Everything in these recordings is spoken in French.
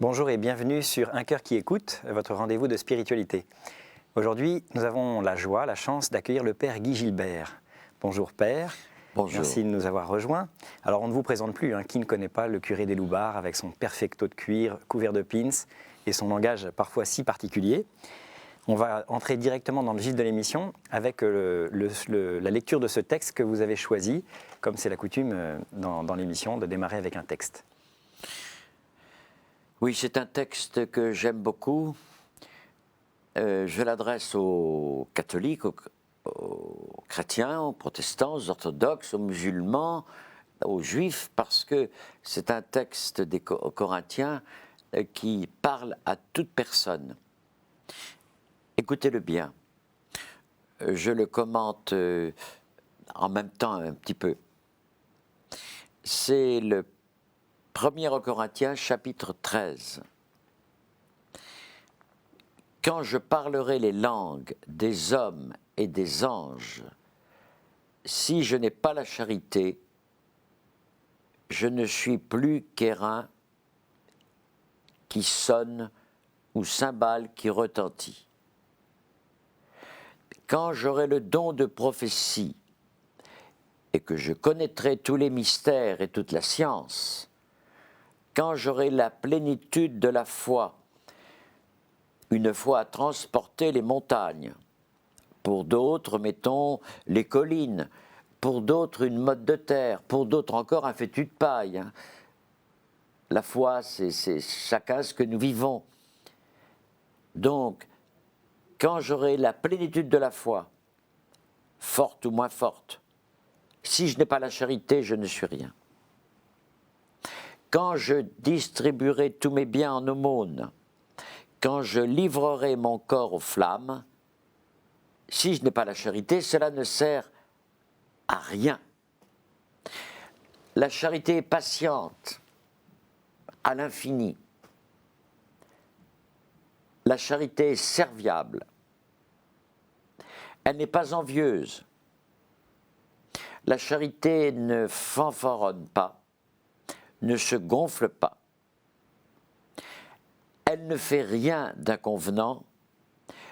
Bonjour et bienvenue sur Un cœur qui écoute, votre rendez-vous de spiritualité. Aujourd'hui, nous avons la joie, la chance d'accueillir le Père Guy Gilbert. Bonjour Père, Bonjour. merci de nous avoir rejoints. Alors on ne vous présente plus, qui ne connaît pas le curé des Loubards avec son perfecto de cuir couvert de pins et son langage parfois si particulier. On va entrer directement dans le vif de l'émission avec la lecture de ce texte que vous avez choisi, comme c'est la coutume dans l'émission de démarrer avec un texte. Oui, c'est un texte que j'aime beaucoup. Je l'adresse aux catholiques, aux chrétiens, aux protestants, aux orthodoxes, aux musulmans, aux juifs, parce que c'est un texte des Corinthiens qui parle à toute personne. Écoutez-le bien. Je le commente en même temps un petit peu. C'est le 1er Corinthiens, chapitre 13. Quand je parlerai les langues des hommes et des anges, si je n'ai pas la charité, je ne suis plus qu'airain qui sonne ou cymbale qui retentit. Quand j'aurai le don de prophétie et que je connaîtrai tous les mystères et toute la science, quand j'aurai la plénitude de la foi, une foi à transporter les montagnes, pour d'autres, mettons, les collines, pour d'autres, une motte de terre, pour d'autres encore, un fétu de paille. La foi, c'est chacun ce que nous vivons. Donc, quand j'aurai la plénitude de la foi, forte ou moins forte, si je n'ai pas la charité, je ne suis rien. Quand je distribuerai tous mes biens en aumône, quand je livrerai mon corps aux flammes, si je n'ai pas la charité, cela ne sert à rien. La charité est patiente à l'infini. La charité est serviable. Elle n'est pas envieuse. La charité ne fanfaronne pas, ne se gonfle pas. Elle ne fait rien d'inconvenant,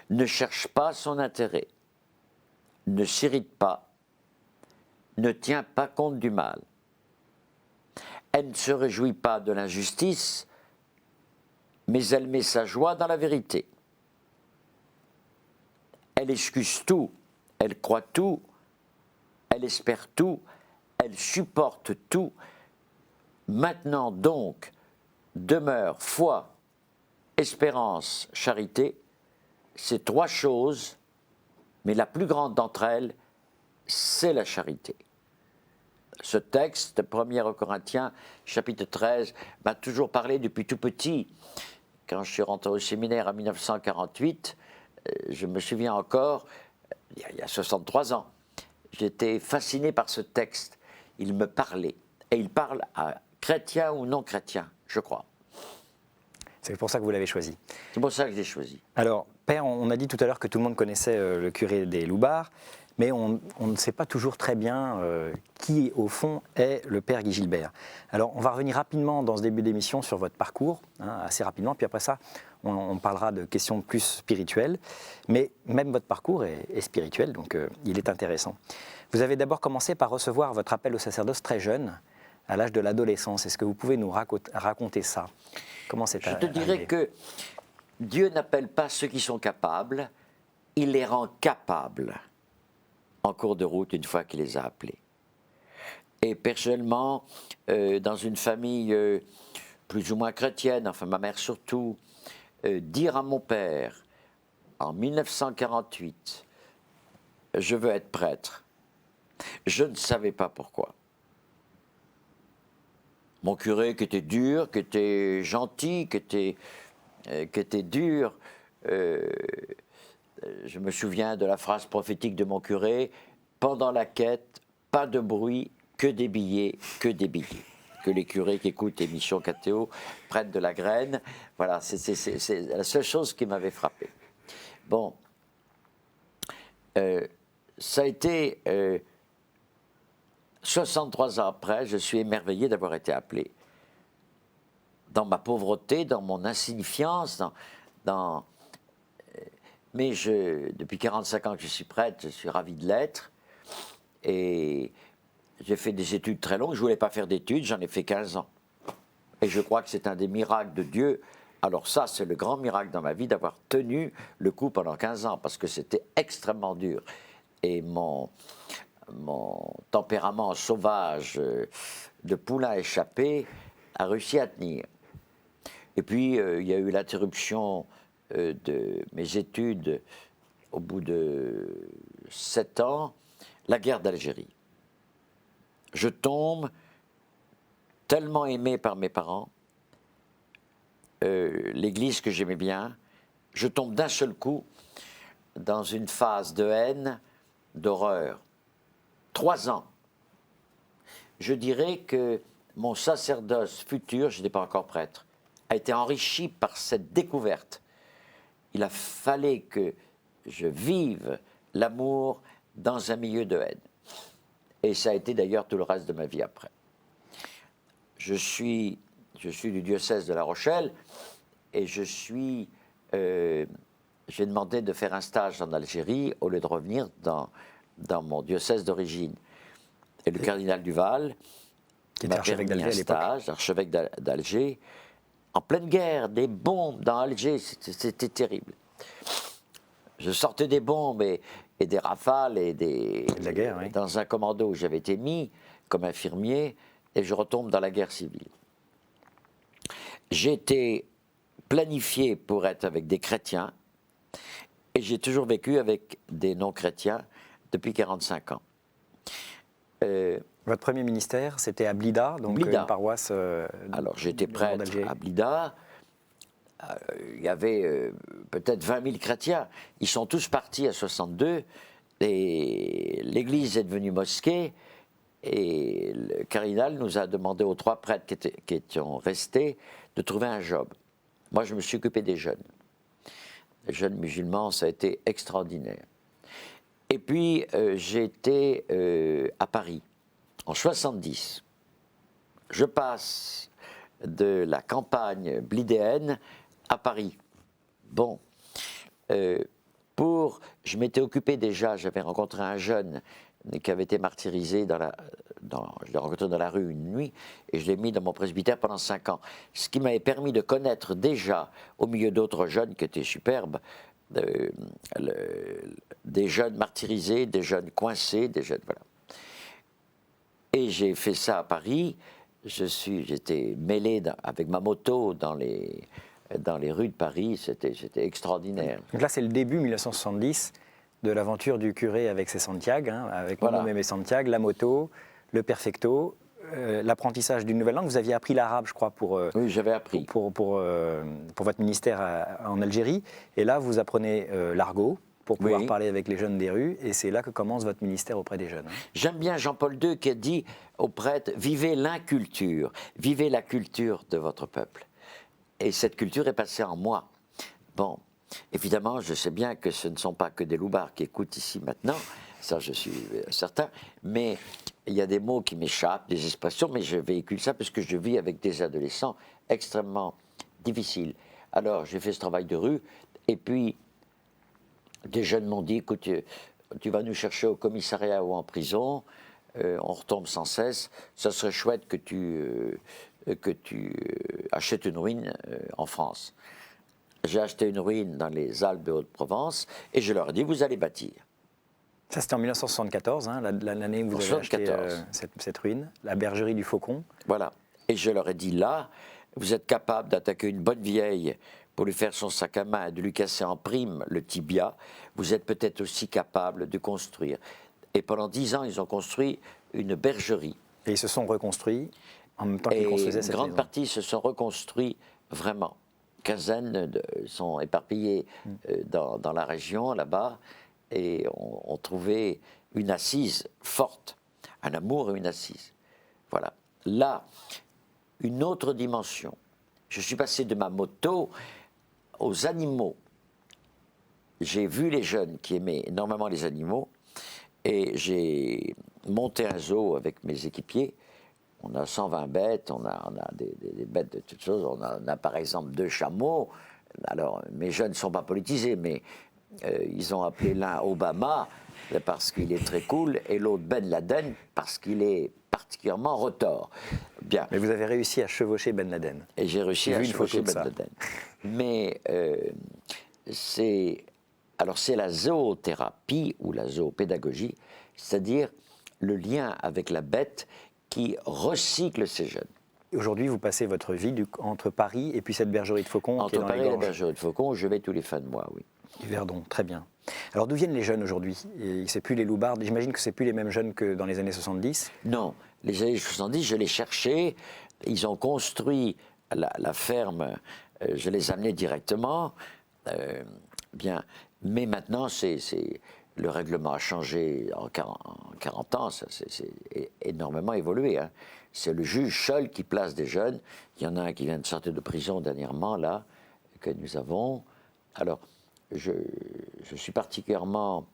ne cherche pas son intérêt, ne s'irrite pas, ne tient pas compte du mal. Elle ne se réjouit pas de l'injustice, mais elle met sa joie dans la vérité. Elle excuse tout, elle croit tout, elle espère tout, elle supporte tout. Maintenant donc, demeure foi, espérance, charité, ces trois choses, mais la plus grande d'entre elles, c'est la charité. Ce texte, 1er Corinthiens, chapitre 13, m'a toujours parlé depuis tout petit. Quand je suis rentré au séminaire en 1948, je me souviens encore, il y a 63 ans, j'étais fasciné par ce texte. Il me parlait. Et il parle à chrétiens ou non chrétiens, je crois. C'est pour ça que vous l'avez choisi. C'est pour ça que je l'ai choisi. Alors, Père, on a dit tout à l'heure que tout le monde connaissait le curé des Loubards, mais on ne sait pas toujours très bien qui, au fond, est le Père Guy Gilbert. Alors, on va revenir rapidement dans ce début d'émission sur votre parcours, assez rapidement, puis après ça, on parlera de questions plus spirituelles, mais même votre parcours est spirituel, donc il est intéressant. Vous avez d'abord commencé par recevoir votre appel au sacerdoce très jeune, à l'âge de l'adolescence. Est-ce que vous pouvez nous raconter ça? Comment c'est arrivé? Je te dirais que Dieu n'appelle pas ceux qui sont capables, il les rend capables en cours de route une fois qu'il les a appelés. Et personnellement, dans une famille plus ou moins chrétienne, enfin ma mère surtout, dire à mon père, en 1948, je veux être prêtre, je ne savais pas pourquoi. Mon curé qui était dur, qui était gentil, qui était dur, je me souviens de la phrase prophétique de mon curé, pendant la quête, pas de bruit, que des billets, que des billets. Que les curés qui écoutent l'émission KTO prennent de la graine. Voilà, c'est la seule chose qui m'avait frappé. Bon, ça a été 63 ans après, je suis émerveillé d'avoir été appelé. dans ma pauvreté, dans mon insignifiance, mais depuis 45 ans que je suis prêtre, je suis ravi de l'être. Et j'ai fait des études très longues. Je ne voulais pas faire d'études, j'en ai fait 15 ans. Et je crois que c'est un des miracles de Dieu. Alors ça, c'est le grand miracle dans ma vie d'avoir tenu le coup pendant 15 ans, parce que c'était extrêmement dur. Et mon tempérament sauvage de poulain échappé a réussi à tenir. Et puis, il y a eu l'interruption de mes études au bout de 7 ans, la guerre d'Algérie. Je tombe tellement aimé par mes parents, l'église que j'aimais bien, je tombe d'un seul coup dans une phase de haine, d'horreur. 3 ans. Je dirais que mon sacerdoce futur, je n'étais pas encore prêtre, a été enrichi par cette découverte. Il a fallu que je vive l'amour dans un milieu de haine. Et ça a été d'ailleurs tout le reste de ma vie après. Je suis du diocèse de La Rochelle et j'ai demandé de faire un stage en Algérie au lieu de revenir dans mon diocèse d'origine. Et le cardinal Duval m'a permis un stage, archevêque d'Alger, en pleine guerre, des bombes dans Alger, c'était terrible. Je sortais des bombes et des rafales et de la guerre, oui. Dans un commando où j'avais été mis comme infirmier, et je retombe dans la guerre civile. J'ai été planifié pour être avec des chrétiens, et j'ai toujours vécu avec des non-chrétiens depuis 45 ans. Votre premier ministère, c'était à Blida, donc Blida. une paroisse. Alors j'étais prêtre à Blida. Il y avait peut-être 20 000 chrétiens. Ils sont tous partis à 62. Et l'église est devenue mosquée. Et le cardinal nous a demandé aux 3 prêtres qui étaient restés de trouver un job. Moi, je me suis occupé des jeunes. Les jeunes musulmans, ça a été extraordinaire. Et puis, j'étais à Paris, en 70. Je passe de la campagne blidéenne à Paris. Bon. Je m'étais occupé déjà, j'avais rencontré un jeune qui avait été martyrisé je l'ai rencontré dans la rue une nuit, et je l'ai mis dans mon presbytère pendant 5 ans. Ce qui m'avait permis de connaître déjà, au milieu d'autres jeunes qui étaient superbes, des jeunes martyrisés, des jeunes coincés, des jeunes... Voilà. Et j'ai fait ça à Paris. J'étais mêlé avec ma moto dans les rues de Paris. C'était extraordinaire. Donc là, c'est le début, 1970, de l'aventure du curé avec ses Santiago, avec Voilà. moi-même et Santiago, la moto, le perfecto, l'apprentissage d'une nouvelle langue. Vous aviez appris l'arabe, je crois, oui, j'avais appris. Pour votre ministère en Algérie. Et là, vous apprenez l'argot pour pouvoir parler avec les jeunes des rues. Et c'est là que commence votre ministère auprès des jeunes. J'aime bien Jean-Paul II qui a dit aux prêtres, vivez l'inculture, vivez la culture de votre peuple. Et cette culture est passée en moi. Bon, évidemment, je sais bien que ce ne sont pas que des loupards qui écoutent ici maintenant, ça je suis certain, mais il y a des mots qui m'échappent, des expressions, mais je véhicule ça parce que je vis avec des adolescents extrêmement difficiles. Alors, j'ai fait ce travail de rue, et puis des jeunes m'ont dit, écoute, tu vas nous chercher au commissariat ou en prison, on retombe sans cesse, ça serait chouette que tu achètes une ruine en France. J'ai acheté une ruine dans les Alpes de Haute-Provence et je leur ai dit, vous allez bâtir. Ça, c'était en 1974, l'année où vous avez acheté cette ruine, la bergerie du Faucon. Voilà. Et je leur ai dit, là, vous êtes capable d'attaquer une bonne vieille pour lui faire son sac à main et de lui casser en prime le tibia. Vous êtes peut-être aussi capable de construire. Et pendant 10 ans, ils ont construit une bergerie. Et ils se sont reconstruits en même temps qu'ils construisaient cette maison. Une grande partie se sont reconstruits vraiment. Quinzaine sont éparpillés dans la région, là-bas, et ont trouvé une assise forte, un amour et une assise. Voilà. Là, une autre dimension. Je suis passé de ma moto aux animaux. J'ai vu les jeunes qui aimaient énormément les animaux, et j'ai monté un zoo avec mes équipiers. On a 120 bêtes, on a des bêtes de toutes choses. On a par exemple 2 chameaux. Alors, mes jeunes ne sont pas politisés, mais ils ont appelé l'un Obama parce qu'il est très cool, et l'autre Ben Laden parce qu'il est particulièrement retors. Bien. Mais vous avez réussi à chevaucher Ben Laden. Et j'ai réussi à chevaucher Ben Laden. Mais c'est la zoothérapie ou la zoopédagogie, c'est-à-dire le lien avec la bête qui recycle ces jeunes. Aujourd'hui, vous passez votre vie entre Paris et puis cette bergerie de faucons qui est dans les gorges. Entre Paris et la bergerie de faucons, je vais tous les fins de mois, oui. Du Verdon, très bien. Alors d'où viennent les jeunes aujourd'hui? C'est plus les loupards, j'imagine que c'est plus les mêmes jeunes que dans les années 70? Non, les années 70, je les cherchais, ils ont construit la ferme, je les amenais directement, bien, mais maintenant, le règlement a changé en 40 ans, ça c'est énormément évolué. Hein. C'est le juge seul qui place des jeunes. Il y en a un qui vient de sortir de prison dernièrement, là, que nous avons. Alors, je suis particulièrement...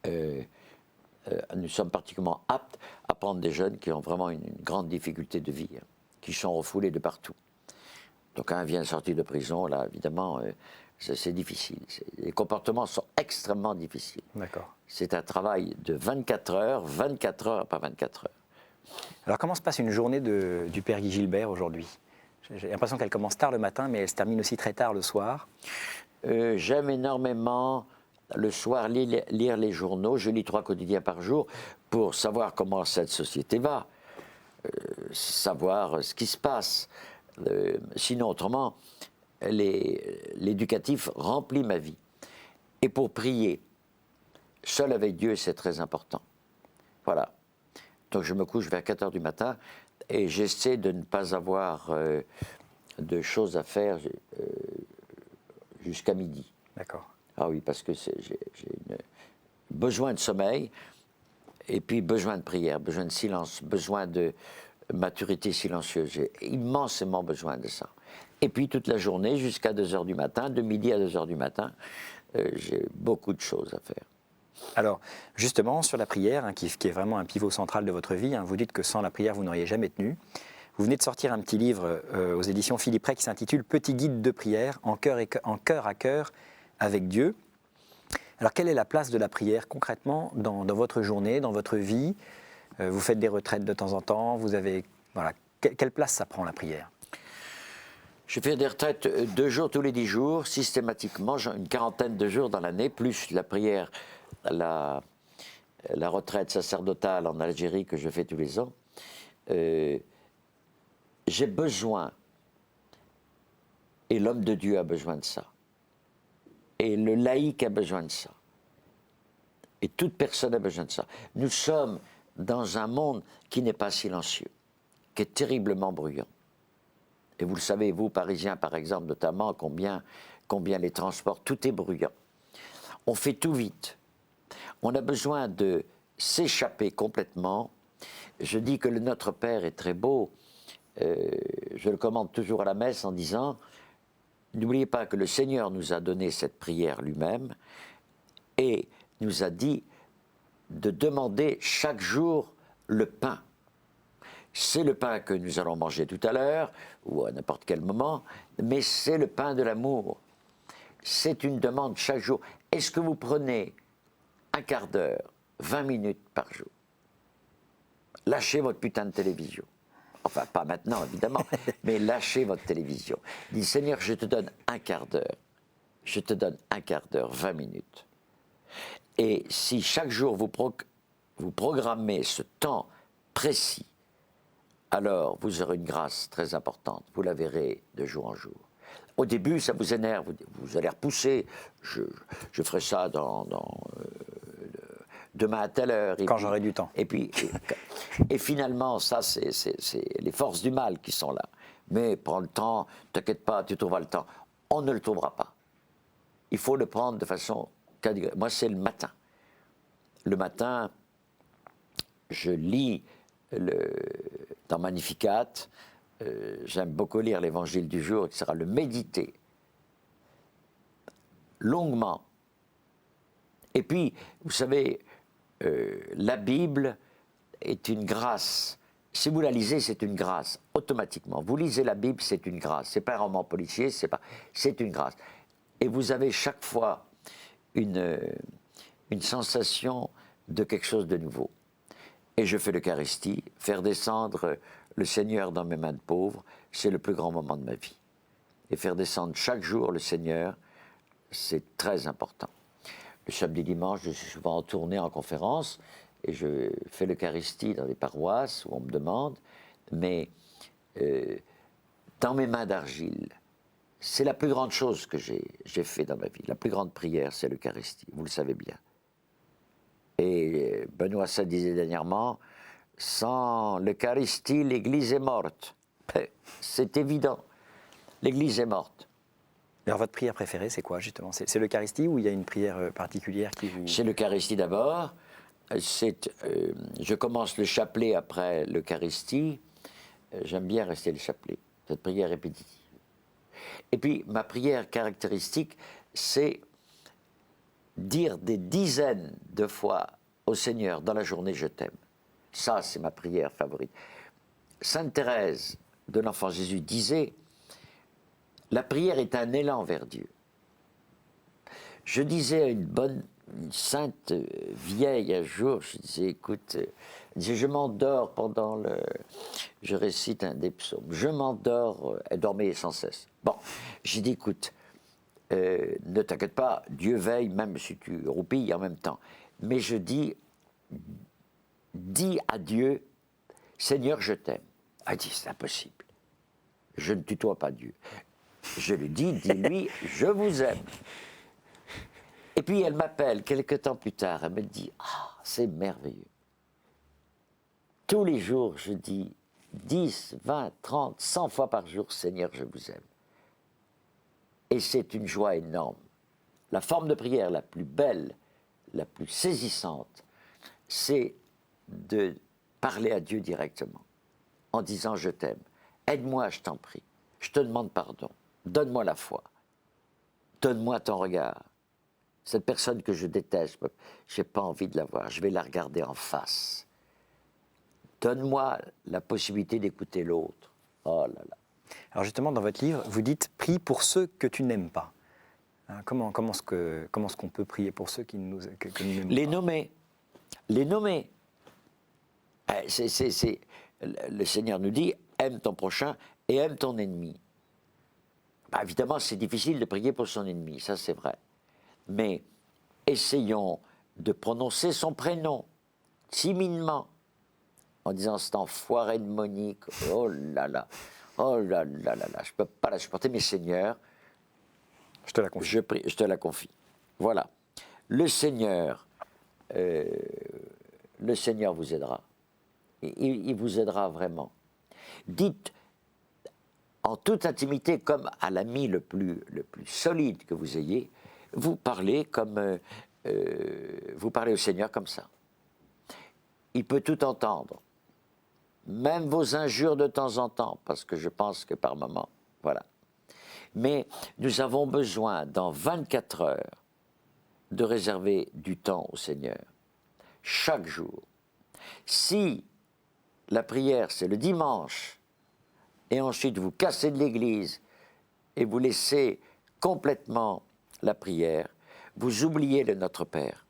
nous sommes particulièrement aptes à prendre des jeunes qui ont vraiment une grande difficulté de vie, hein, qui sont refoulés de partout. Donc, un vient de sortir de prison, là, évidemment... c'est difficile. Les comportements sont extrêmement difficiles. D'accord. C'est un travail de 24 heures, pas 24 heures. Alors comment se passe une journée du père Guy Gilbert aujourd'hui? J'ai l'impression qu'elle commence tard le matin, mais elle se termine aussi très tard le soir. J'aime énormément le soir lire les journaux. Je lis 3 quotidiens par jour pour savoir comment cette société va, savoir ce qui se passe. Sinon, autrement... l'éducatif remplit ma vie. Et pour prier, seul avec Dieu, c'est très important. Voilà. Donc je me couche vers 4 heures du matin et j'essaie de ne pas avoir de choses à faire jusqu'à midi. D'accord. Ah oui, parce que j'ai besoin de sommeil et puis besoin de prière, besoin de silence, besoin de maturité silencieuse. J'ai immensément besoin de ça. Et puis toute la journée jusqu'à 2 heures du matin, de midi à 2 heures du matin, j'ai beaucoup de choses à faire. Alors, justement, sur la prière, hein, qui est vraiment un pivot central de votre vie, hein, vous dites que sans la prière, vous n'auriez jamais tenu. Vous venez de sortir un petit livre aux éditions Philippe Ray qui s'intitule « Petit guide de prière, en cœur à cœur avec Dieu ». Alors, quelle est la place de la prière concrètement dans votre journée, dans votre vie? Vous faites des retraites de temps en temps, vous avez... Voilà, quelle place ça prend, la prière? Je fais des retraites 2 jours tous les 10 jours, systématiquement, j'ai une 40aine de jours dans l'année, plus la prière, la retraite sacerdotale en Algérie que je fais tous les ans. J'ai besoin, et l'homme de Dieu a besoin de ça, et le laïc a besoin de ça, et toute personne a besoin de ça. Nous sommes dans un monde qui n'est pas silencieux, qui est terriblement bruyant. Et vous le savez, vous, Parisiens, par exemple, notamment, combien les transports, tout est bruyant. On fait tout vite. On a besoin de s'échapper complètement. Je dis que le Notre Père est très beau. Je le commande toujours à la messe en disant, n'oubliez pas que le Seigneur nous a donné cette prière lui-même et nous a dit de demander chaque jour le pain. C'est le pain que nous allons manger tout à l'heure, ou à n'importe quel moment, mais c'est le pain de l'amour. C'est une demande chaque jour. Est-ce que vous prenez un quart d'heure, 20 minutes par jour? Lâchez votre putain de télévision. Enfin, pas maintenant, évidemment, mais lâchez votre télévision. Dites, Seigneur, je te donne un quart d'heure. Je te donne un quart d'heure, 20 minutes. Et si chaque jour vous programmez ce temps précis, alors vous aurez une grâce très importante. Vous la verrez de jour en jour. Au début, ça vous énerve, vous allez repousser. Je ferai ça demain à telle heure. Quand j'aurai du temps. Et finalement, ça, c'est les forces du mal qui sont là. Mais prends le temps, t'inquiète pas, tu trouveras le temps. On ne le trouvera pas. Il faut le prendre de façon catégorique. Moi, c'est le matin. Le matin, je lis dans Magnificat, j'aime beaucoup lire l'évangile du jour, qui sera le méditer longuement. Et puis, vous savez, la Bible est une grâce Si vous la lisez, c'est une grâce, automatiquement. Vous lisez la Bible, c'est une grâce. C'est pas un roman policier, c'est une grâce. Et vous avez chaque fois une sensation de quelque chose de nouveau. Et je fais l'Eucharistie, faire descendre le Seigneur dans mes mains de pauvres, c'est le plus grand moment de ma vie. Et faire descendre chaque jour le Seigneur, c'est très important. Le samedi dimanche, je suis souvent en tournée, en conférence, et je fais l'Eucharistie dans des paroisses où on me demande, mais dans mes mains d'argile, c'est la plus grande chose que j'ai fait dans ma vie. La plus grande prière, c'est l'Eucharistie, vous le savez bien. Et Benoît XVI disait dernièrement, sans l'Eucharistie, l'Église est morte. C'est évident, l'Église est morte. Alors votre prière préférée, c'est quoi justement? C'est l'Eucharistie ou il y a une prière particulière qui vous... C'est l'Eucharistie d'abord. Je commence le chapelet après l'Eucharistie. J'aime bien rester le chapelet, cette prière répétitive. Et puis, ma prière caractéristique, c'est dire des dizaines de fois au Seigneur dans la journée « Je t'aime ». Ça, c'est ma prière favorite. Sainte Thérèse de l'Enfant Jésus disait « La prière est un élan vers Dieu ». Je disais à une sainte vieille un jour, je disais, écoute, je m'endors pendant je récite un des psaumes, je m'endors, elle dormait sans cesse. Bon, j'ai dit, écoute, ne t'inquiète pas, Dieu veille même si tu roupilles en même temps. Mais je dis à Dieu, Seigneur, je t'aime. Elle dit, c'est impossible. Je ne tutoie pas Dieu. Je lui dis-lui, je vous aime. Et puis elle m'appelle quelques temps plus tard, elle me dit, ah, c'est merveilleux. Tous les jours, je dis 10, 20, 30, 100 fois par jour, Seigneur, je vous aime. Et c'est une joie énorme. La forme de prière la plus belle, la plus saisissante, c'est de parler à Dieu directement, en disant je t'aime. Aide-moi, je t'en prie. Je te demande pardon. Donne-moi la foi. Donne-moi ton regard. Cette personne que je déteste, je n'ai pas envie de la voir. Je vais la regarder en face. Donne-moi la possibilité d'écouter l'autre. Oh là là. Alors justement, dans votre livre, vous dites « Prie pour ceux que tu n'aimes pas ». Comment est-ce qu'on peut prier pour ceux que nous n'aimons pas? Les nommer. Les nommer. Le Seigneur nous dit « Aime ton prochain et aime ton ennemi ». Bah, évidemment, c'est difficile de prier pour son ennemi, ça c'est vrai. Mais essayons de prononcer son prénom, timidement, en disant « cet enfoiré de Monique, oh là là, oh là là là là, je ne peux pas la supporter, mais Seigneur, je te la confie. Je te la confie. » Voilà. Le Seigneur vous aidera. Il vous aidera vraiment. Dites en toute intimité, comme à l'ami le plus solide que vous ayez, vous parlez au Seigneur comme ça. Il peut tout entendre, même vos injures de temps en temps, parce que je pense que par moment, voilà. Mais nous avons besoin, dans 24 heures, de réserver du temps au Seigneur, chaque jour. Si la prière, c'est le dimanche, et ensuite vous cassez de l'église, et vous laissez complètement la prière, vous oubliez le Notre Père.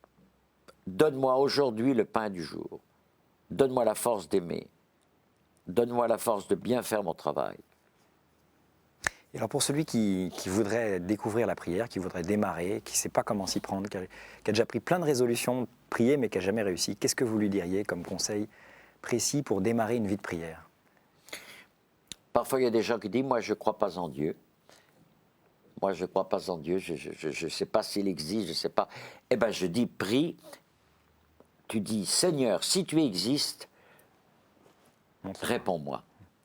Donne-moi aujourd'hui le pain du jour. Donne-moi la force d'aimer. Donne-moi la force de bien faire mon travail. Et alors pour celui qui voudrait découvrir la prière, qui voudrait démarrer, qui ne sait pas comment s'y prendre, qui a déjà pris plein de résolutions de prier mais qui n'a jamais réussi, qu'est-ce que vous lui diriez comme conseil précis pour démarrer une vie de prière? Parfois il y a des gens qui disent « moi je ne crois pas en Dieu ». Moi, je ne crois pas en Dieu, je ne sais pas s'il existe, je ne sais pas. Eh bien, je dis, prie, tu dis, Seigneur, si tu existes, réponds-moi.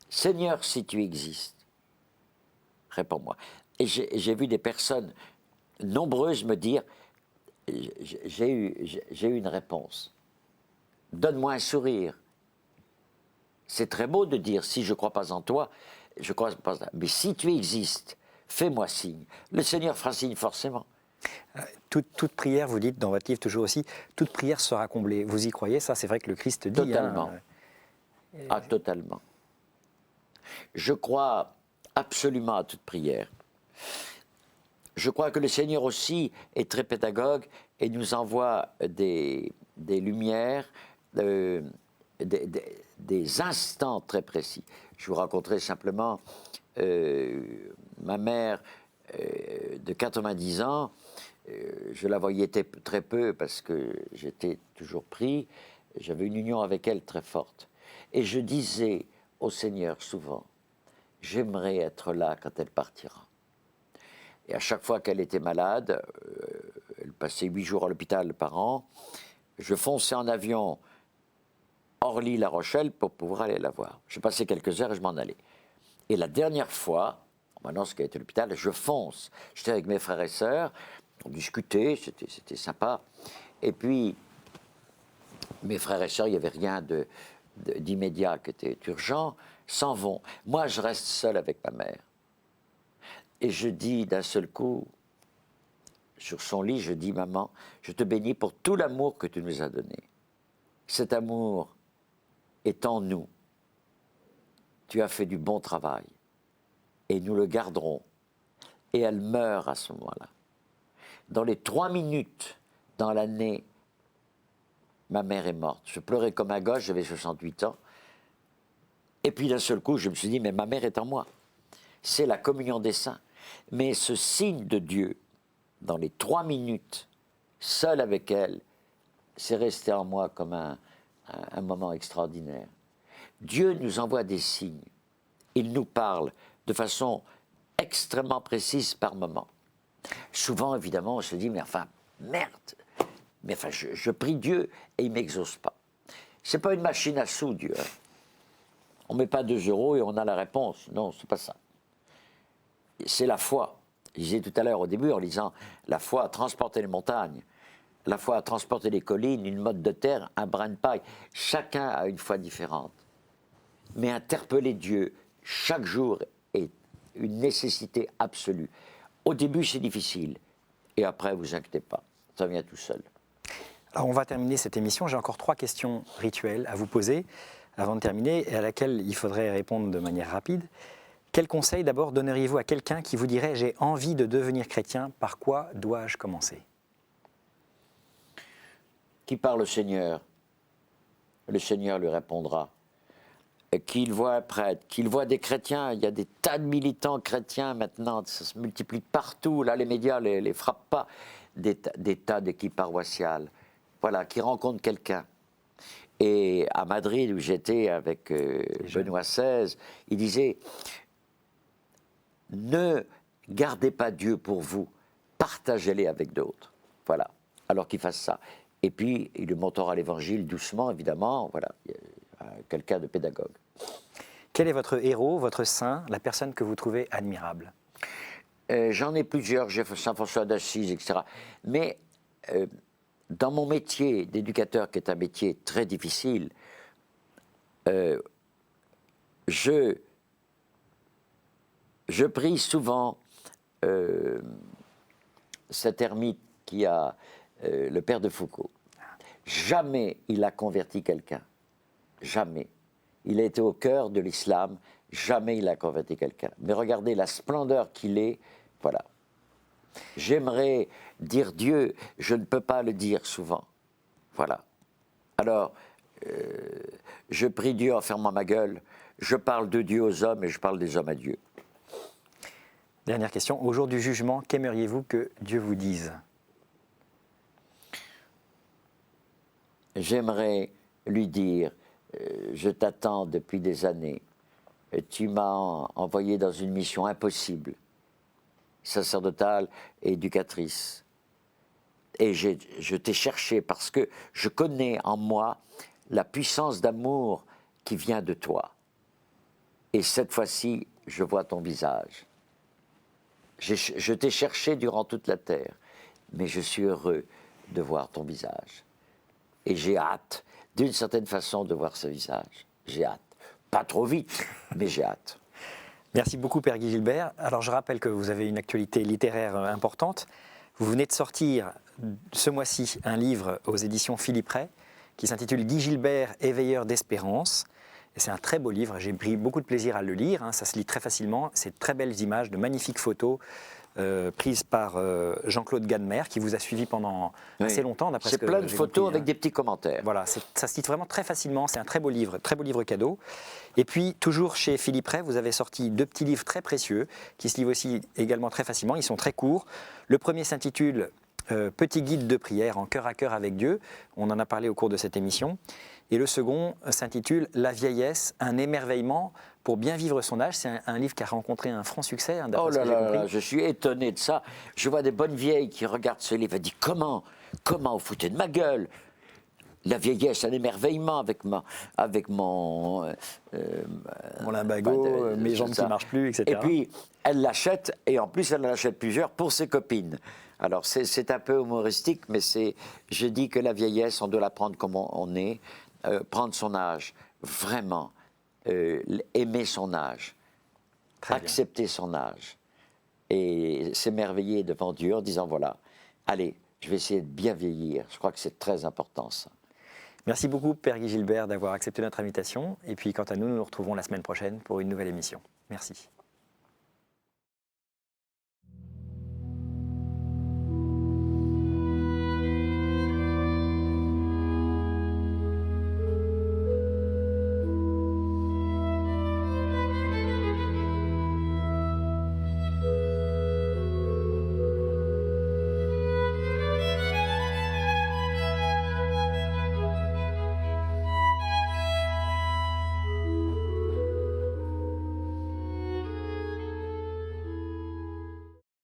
Seigneur, si tu existes, réponds-moi. Et j'ai vu des personnes nombreuses me dire, j'ai eu une réponse. Donne-moi un sourire. C'est très beau de dire, si je ne crois pas en toi, je crois pas en toi. Mais si tu existes, fais-moi signe. Le Seigneur fera signe forcément. Toute prière, vous dites dans votre livre toujours aussi, toute prière sera comblée. Vous y croyez, ça? C'est vrai que le Christ dit. Totalement. Ah, totalement. Je crois absolument à toute prière. Je crois que le Seigneur aussi est très pédagogue et nous envoie des lumières, des instants très précis. Je vous raconterai simplement ma mère de 90 ans. Je la voyais très peu parce que j'étais toujours pris. J'avais une union avec elle très forte. Et je disais au Seigneur souvent, j'aimerais être là quand elle partira. Et à chaque fois qu'elle était malade, elle passait 8 jours à l'hôpital par an, je fonçais en avion Orly-La Rochelle pour pouvoir aller la voir. Je passais quelques heures et je m'en allais. Et la dernière fois, maintenant ce qui a été l'hôpital, je fonce. J'étais avec mes frères et sœurs, on discutait, c'était sympa. Et puis, mes frères et sœurs, il n'y avait rien d'immédiat qui était urgent, s'en vont. Moi, je reste seul avec ma mère. Et je dis d'un seul coup, sur son lit, je dis, maman, je te bénis pour tout l'amour que tu nous as donné. Cet amour est en nous. Tu as fait du bon travail. Et nous le garderons. Et elle meurt à ce moment-là. Dans les 3 minutes dans l'année, ma mère est morte. Je pleurais comme un gosse, j'avais 68 ans. Et puis d'un seul coup, je me suis dit, mais ma mère est en moi. C'est la communion des saints. Mais ce signe de Dieu, dans les 3 minutes, seul avec elle, c'est resté en moi comme un moment extraordinaire. Dieu nous envoie des signes. Il nous parle de façon extrêmement précise par moment. Souvent, évidemment, on se dit, mais enfin, merde, mais enfin, je prie Dieu et il ne m'exauce pas. C'est pas une machine à sous, Dieu. Hein. On ne met pas 2 € et on a la réponse. Non, c'est pas ça. C'est la foi. Je disais tout à l'heure au début en disant, la foi a transporté les montagnes, la foi a transporté les collines, une motte de terre, un brin de paille. Chacun a une foi différente. Mais interpeller Dieu chaque jour est une nécessité absolue. Au début, c'est difficile. Et après, vous inquiétez pas, ça vient tout seul. Alors, on va terminer cette émission. J'ai encore 3 questions rituelles à vous poser avant de terminer et à laquelle il faudrait répondre de manière rapide. Quel conseil d'abord donneriez-vous à quelqu'un qui vous dirait « j'ai envie de devenir chrétien, par quoi dois-je commencer » Qui parle au Seigneur, le Seigneur lui répondra. Qu'il voit un prêtre, qu'il voit des chrétiens, il y a des tas de militants chrétiens maintenant, ça se multiplie partout, là les médias ne les frappent pas, des tas d'équipes paroissiales, voilà, qui rencontrent quelqu'un. Et à Madrid, où j'étais avec Benoît XVI, il disait, ne gardez pas Dieu pour vous, partagez-les avec d'autres, voilà, alors qu'il fasse ça. Et puis, il le montrera l'évangile doucement, évidemment, voilà, quelqu'un de pédagogue. Quel est votre héros, votre saint, la personne que vous trouvez admirable? J'en ai plusieurs, j'ai Saint François d'Assise, etc. Mais dans mon métier d'éducateur, qui est un métier très difficile, je prie souvent cet ermite qui a le père de Foucault. Jamais il a converti quelqu'un. Jamais. Il a été au cœur de l'islam, jamais il a converti quelqu'un. Mais regardez la splendeur qu'il est, voilà. J'aimerais dire Dieu, je ne peux pas le dire souvent. Voilà. Alors, je prie Dieu en fermant ma gueule, je parle de Dieu aux hommes et je parle des hommes à Dieu. Dernière question, au jour du jugement, qu'aimeriez-vous que Dieu vous dise? J'aimerais lui dire, je t'attends depuis des années, tu m'as envoyé dans une mission impossible, sacerdotale et éducatrice. Et je t'ai cherché parce que je connais en moi la puissance d'amour qui vient de toi. Et cette fois-ci, je vois ton visage. Je t'ai cherché durant toute la terre, mais je suis heureux de voir ton visage. Et j'ai hâte, d'une certaine façon, de voir ce visage. J'ai hâte. Pas trop vite, mais j'ai hâte. Merci beaucoup, Père Guy Gilbert. Alors, je rappelle que vous avez une actualité littéraire importante. Vous venez de sortir ce mois-ci un livre aux éditions Philippe Ray qui s'intitule Guy Gilbert, éveilleur d'espérance. Et c'est un très beau livre, j'ai pris beaucoup de plaisir à le lire, hein, ça se lit très facilement, c'est de très belles images, de magnifiques photos prises par Jean-Claude Gannemer, qui vous a suivi pendant assez longtemps. C'est plein de photos avec des petits commentaires. Voilà, ça se lit vraiment très facilement, c'est un très beau livre cadeau. Et puis, toujours chez Philippe Ray, vous avez sorti 2 petits livres très précieux, qui se livrent aussi également très facilement, ils sont très courts. Le premier s'intitule Petit guide de prière en cœur à cœur avec Dieu, on en a parlé au cours de cette émission. Et le second s'intitule La vieillesse, un émerveillement pour bien vivre son âge. C'est un livre qui a rencontré un franc succès. Hein, oh là là, je suis étonné de ça. Je vois des bonnes vieilles qui regardent ce livre et disent comment vous foutez de ma gueule? La vieillesse, un émerveillement avec mon limbago, mes jambes qui ne marchent plus, etc. Et puis, elle l'achète, et en plus, elle en achète plusieurs pour ses copines. Alors, c'est un peu humoristique, mais je dis que la vieillesse, on doit la prendre comme on est, prendre son âge, vraiment, aimer son âge, accepter son âge, et s'émerveiller devant Dieu en disant, voilà, allez, je vais essayer de bien vieillir. Je crois que c'est très important, ça. Merci beaucoup, Père Guy Gilbert, d'avoir accepté notre invitation. Et puis, quant à nous, nous nous retrouvons la semaine prochaine pour une nouvelle émission. Merci.